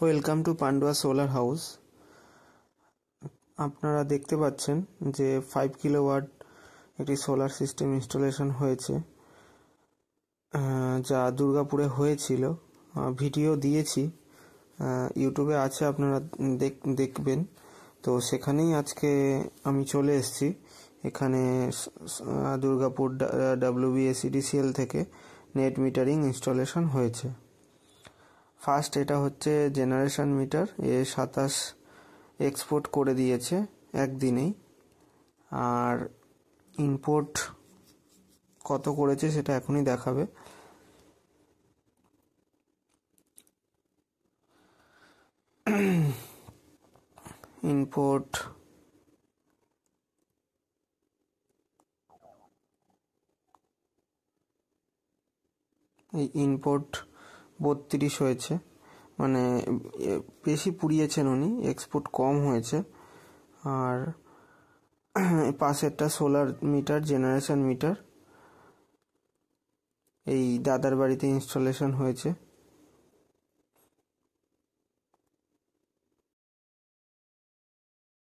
Welcome to Pandua solar house. আপনারা দেখতে পাচ্ছেন যে 5 কিলোওয়াট একটি সোলার সিস্টেম ইনস্টলেশন হয়েছে, যা দুর্গাপুরে হয়েছিল। ভিডিও দিয়েছি, ইউটিউবে আছে, আপনারা দেখবেন। তো সেখানেই আজকে আমি চলে এসেছি। এখানে দুর্গাপুর WBSEDCL থেকে নেট মিটারিং ইনস্টলেশন হয়েছে। ফার্স্ট এটা হচ্ছে জেনারেশন মিটার, 27 এক্সপোর্ট করে দিয়েছে একদিনেই। আর ইম্পোর্ট কত করেছে সেটা এখনই দেখাবে। ইম্পোর্ট ইম্পোর্ট 32 হয়েছে, মানে বেশি পুড়িয়েছেন উনি, এক্সপোর্ট কম হয়েছে। আর পাশেরটা সোলার মিটার, জেনারেশন মিটার, এই দাদার বাড়িতে ইনস্টলেশন হয়েছে।